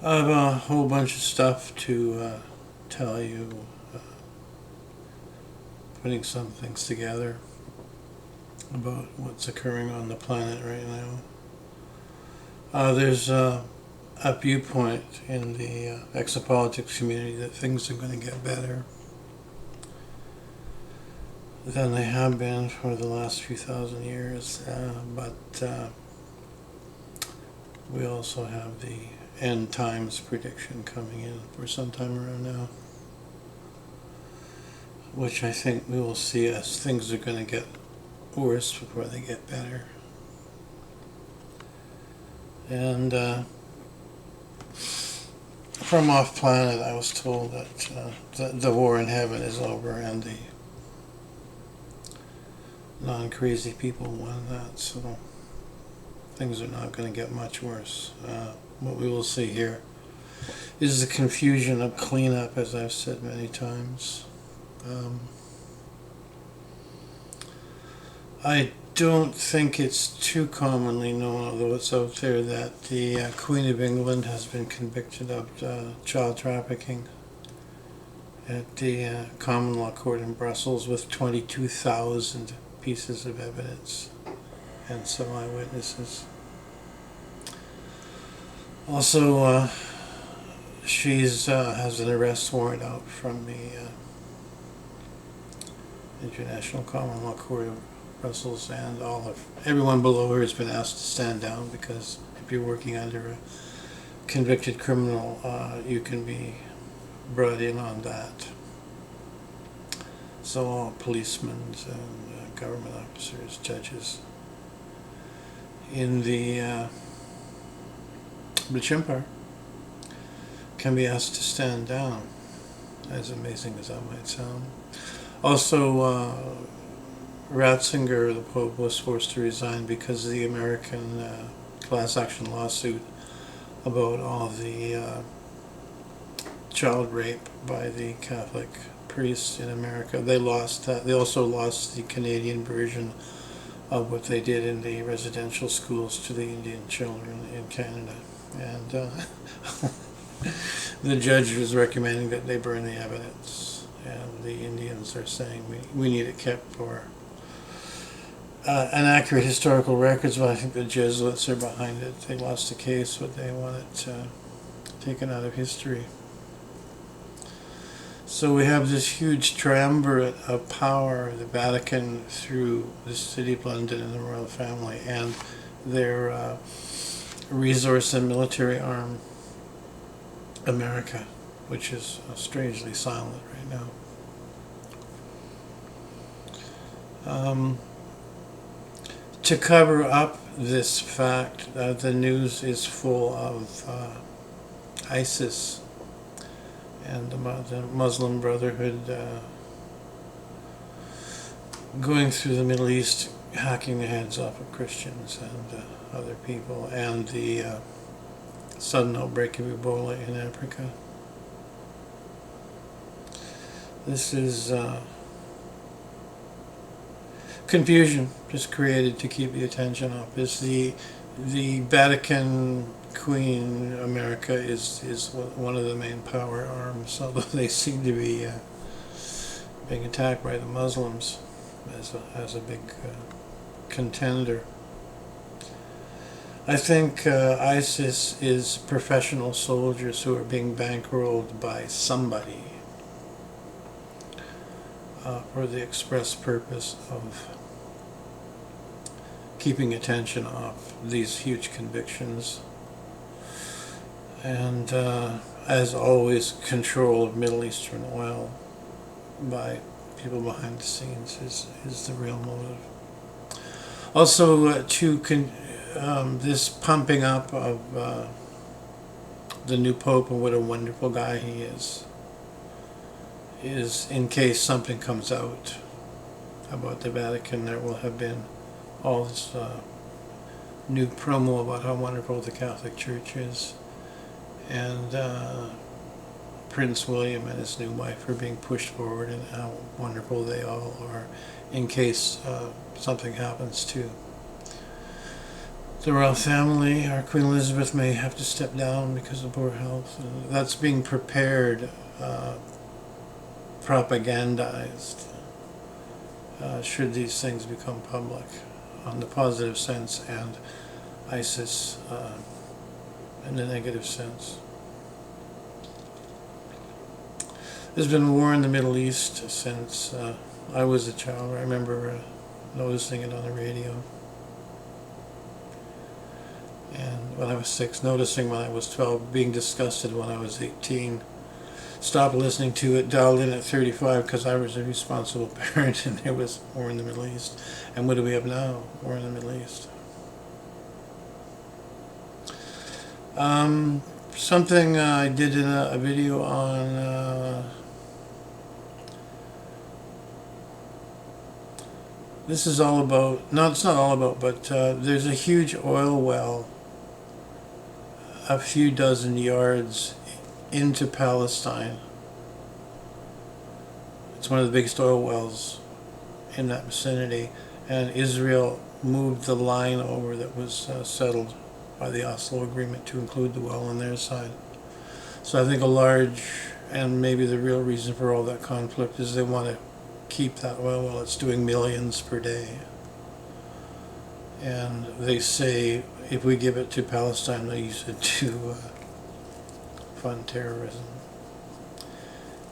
I have a whole bunch of stuff to tell you, uh, putting some things together about what's occurring on the planet right now. There's a viewpoint in the exopolitics community that things are going to get better than they have been for the last few thousand years, but we also have the end times prediction coming in for some time around now, which I think we will see as things are going to get worse before they get better. And from off planet, I was told that the war in heaven is over and the non-crazy people won that, so things are not going to get much worse. What we will see here is the confusion of cleanup, as I've said many times. I don't think it's too commonly known, although it's out there, that the Queen of England has been convicted of child trafficking at the common law court in Brussels with 22,000 pieces of evidence and some eyewitnesses. Also, she's has an arrest warrant out from the International Common Law Court of Brussels, and everyone below her has been asked to stand down, because if you're working under a convicted criminal, you can be brought in on that. So all policemen and government officers, judges in the Chamber can be asked to stand down, as amazing as that might sound. Also, Ratzinger, the Pope, was forced to resign because of the American class action lawsuit about all the child rape by the Catholic priests in America. They lost that. They also lost the Canadian version of what they did in the residential schools to the Indian children in Canada. And the judge was recommending that they burn the evidence, and the Indians are saying we need it kept for an accurate historical records, but I think the Jesuits are behind it. They lost the case, but they want it taken out of history. So we have this huge triumvirate of power, the Vatican through the City of London and the royal family, and their resource and military arm, America, which is strangely silent right now. To cover up this fact, the news is full of ISIS and the Muslim Brotherhood going through the Middle East, hacking the heads off of Christians and other people, and the sudden outbreak of Ebola in Africa. This is confusion just created to keep the attention off. Is the Vatican Queen America is one of the main power arms, although they seem to be being attacked by the Muslims as a big contender. I think ISIS is professional soldiers who are being bankrolled by somebody for the express purpose of keeping attention off these huge convictions, and as always, control of Middle Eastern oil by people behind the scenes is the real motive. Also, this pumping up of the new Pope and what a wonderful guy he is in case something comes out about the Vatican. There will have been all this new promo about how wonderful the Catholic Church is, and Prince William and his new wife are being pushed forward, and how wonderful they all are in case something happens to the royal family, our Queen Elizabeth, may have to step down because of poor health. And that's being prepared, propagandized, should these things become public, on the positive sense, and ISIS in the negative sense. There's been war in the Middle East since I was a child. I remember noticing it on the radio. And when I was 6, noticing when I was 12, being disgusted when I was 18. Stopped listening to it, dialed in at 35 because I was a responsible parent, and there was war in the Middle East. And what do we have now? War in the Middle East. Something I did in a video on, this is all about, no, it's not all about, but there's a huge oil well a few dozen yards into Palestine. It's one of the biggest oil wells in that vicinity, and Israel moved the line over that was settled by the Oslo Agreement to include the well on their side. So I think a large, and maybe the real reason for all that conflict, is they want to keep that oil well. It's doing millions per day. And they say if we give it to Palestine, they'll use it to fund terrorism.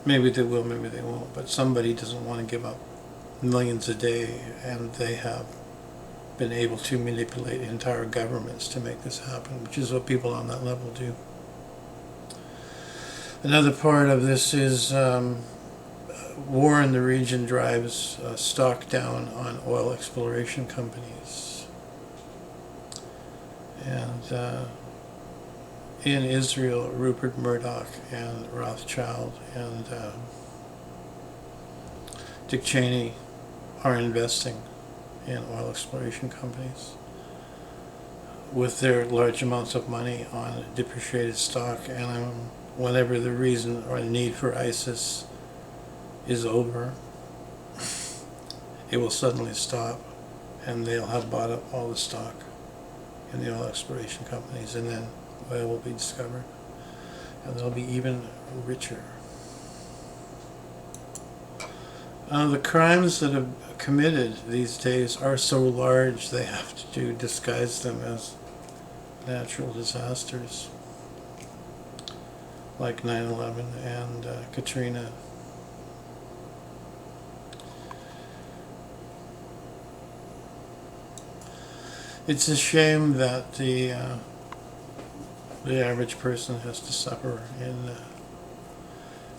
Maybe they will, maybe they won't, but somebody doesn't want to give up millions a day, and they have been able to manipulate entire governments to make this happen, which is what people on that level do. Another part of this is war in the region drives stock down on oil exploration companies. And in Israel, Rupert Murdoch and Rothschild and Dick Cheney are investing in oil exploration companies with their large amounts of money on depreciated stock. And whenever the reason or the need for ISIS is over, it will suddenly stop, and they'll have bought up all the stock in the oil exploration companies, and then oil will be discovered, and they'll be even richer. The crimes that are committed these days are so large they have to disguise them as natural disasters, like 9/11 and Katrina. It's a shame that the average person has to suffer in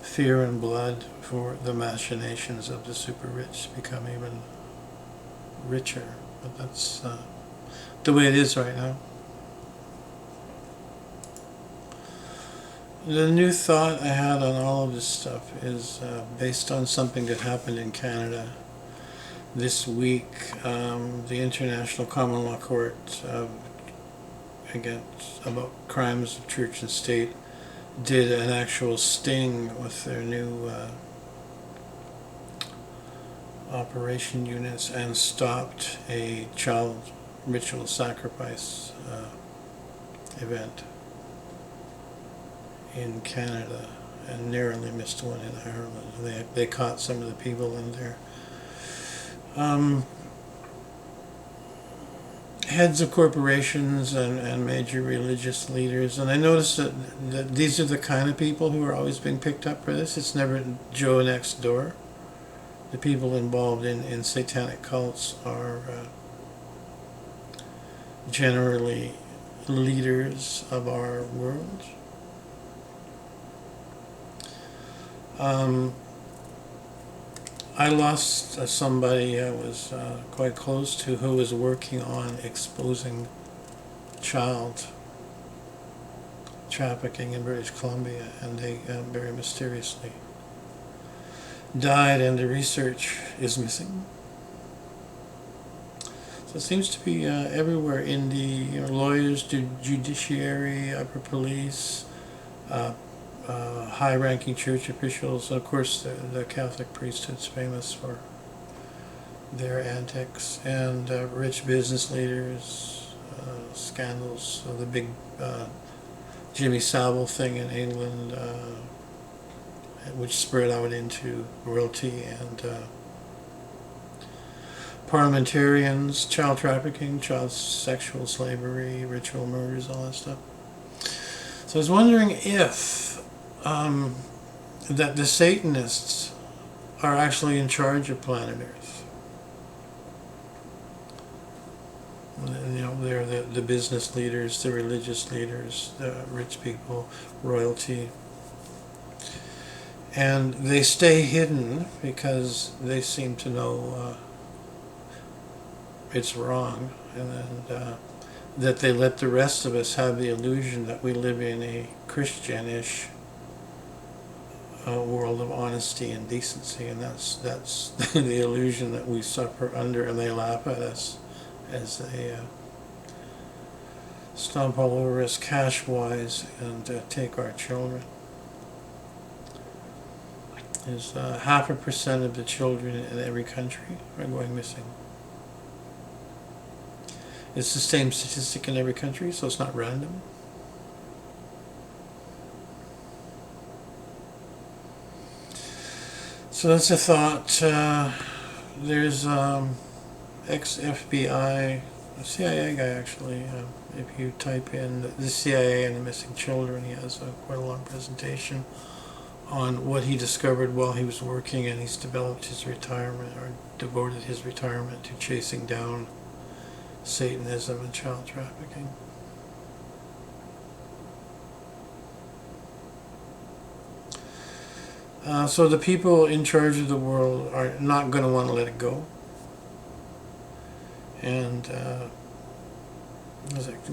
fear and blood for the machinations of the super rich to become even richer. But that's the way it is right now. The new thought I had on all of this stuff is based on something that happened in Canada this week. The International Common Law Court about crimes of church and state did an actual sting with their new operation units and stopped a child ritual sacrifice event in Canada and narrowly missed one in Ireland. They caught some of the people in there. Heads of corporations and major religious leaders, and I noticed that these are the kind of people who are always being picked up for this. It's never Joe next door. The people involved in satanic cults are generally leaders of our world. I lost somebody I was quite close to who was working on exposing child trafficking in British Columbia, and they very mysteriously died, and the research is missing. So it seems to be everywhere in the lawyers, judiciary, upper police, high-ranking church officials. Of course, the Catholic priesthood's famous for their antics, and rich business leaders, scandals, the big Jimmy Savile thing in England, which spread out into royalty and parliamentarians, child trafficking, child sexual slavery, ritual murders, all that stuff. So I was wondering if that the Satanists are actually in charge of planet Earth. You know, they're the business leaders, the religious leaders, the rich people, royalty. And they stay hidden because they seem to know it's wrong, and then that they let the rest of us have the illusion that we live in a Christianish world of honesty and decency, and that's the illusion that we suffer under, and they laugh at us as they stomp all over us cash-wise and take our children. There's 0.5% of the children in every country are going missing. It's the same statistic in every country, so it's not random. So that's a thought. There's ex-FBI, CIA guy actually. If you type in the CIA and the missing children, he has quite a long presentation on what he discovered while he was working, and he's developed his retirement, or devoted his retirement to chasing down Satanism and child trafficking. So the people in charge of the world are not going to want to let it go. And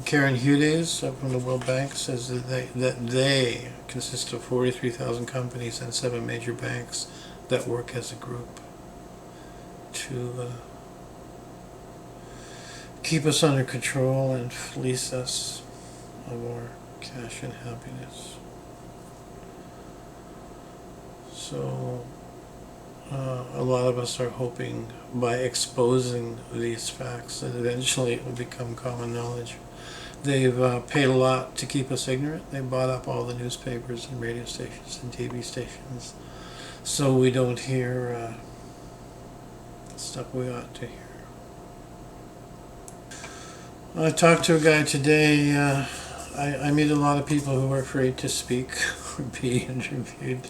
Karen Hughes from the World Bank says that they consist of 43,000 companies and 7 major banks that work as a group to keep us under control and fleece us of our cash and happiness. So a lot of us are hoping by exposing these facts that eventually it will become common knowledge. They've paid a lot to keep us ignorant. They bought up all the newspapers and radio stations and TV stations so we don't hear stuff we ought to hear. I talked to a guy today. I meet a lot of people who are afraid to speak or be interviewed.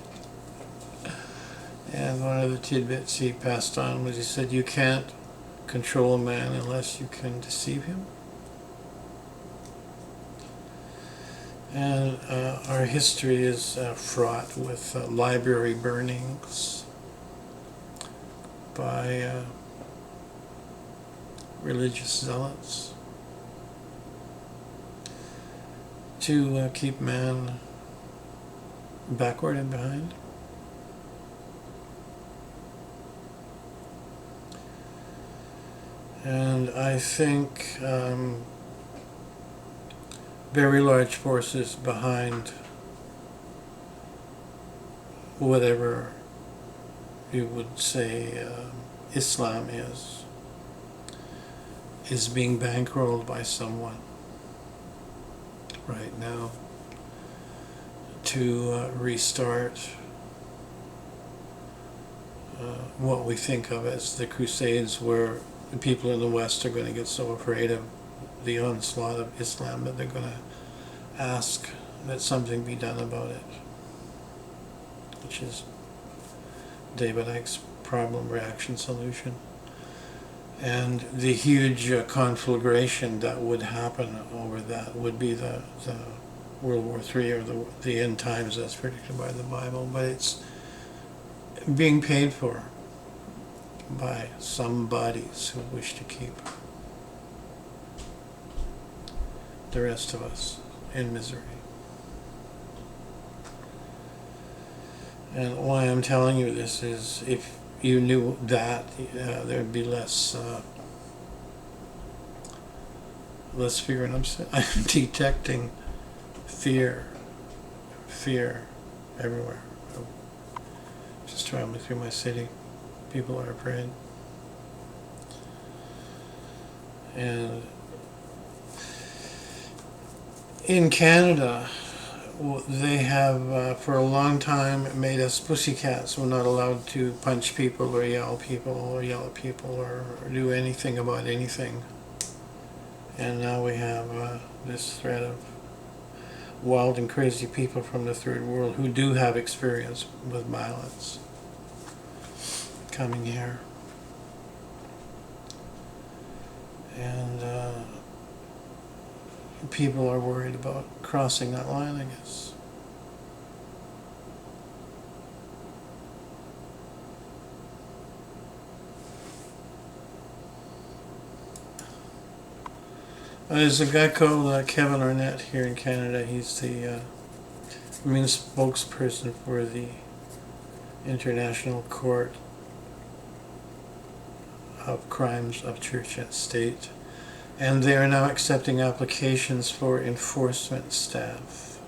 And one of the tidbits he passed on was, he said, you can't control a man unless you can deceive him. And our history is fraught with library burnings by religious zealots to keep man backward and behind. And I think very large forces behind whatever you would say Islam is being bankrolled by someone right now to restart what we think of as the Crusades, where the people in the West are going to get so afraid of the onslaught of Islam that they're going to ask that something be done about it, which is David Icke's problem, reaction, solution. And the huge conflagration that would happen over that would be the World War III, or the end times as predicted by the Bible. But it's being paid for by some bodies who wish to keep the rest of us in misery. And why I'm telling you this is, if you knew that, there'd be less fear. And I'm detecting fear everywhere. Just traveling through my city. People are afraid. And in Canada, they have for a long time made us pussycats. We're not allowed to punch people or yell at people or do anything about anything. And now we have this threat of wild and crazy people from the third world who do have experience with violence coming here. And people are worried about crossing that line, I guess. There's a guy called Kevin Arnett here in Canada. He's the main spokesperson for the International Court of Crimes of Church and State. And they are now accepting applications for enforcement staff,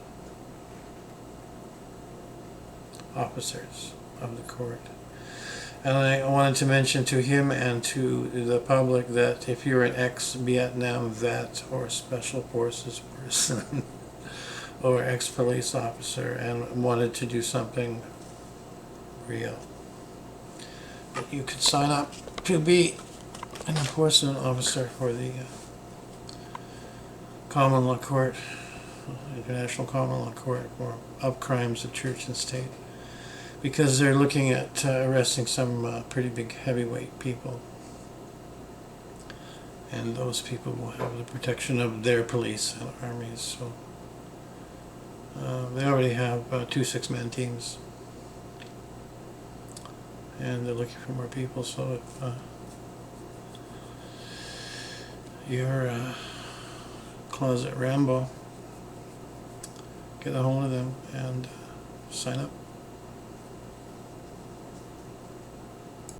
officers of the court. And I wanted to mention to him and to the public that if you're an ex-Vietnam vet or Special Forces person or ex-police officer and wanted to do something real, you could sign up to be an enforcement officer for the Common Law Court, International Common Law Court of Crimes of Church and State, because they're looking at arresting some pretty big heavyweight people, and those people will have the protection of their police and armies. So they already have 2 6-man teams, and they're looking for more people. So if you're a closet Rambo, get a hold of them and sign up.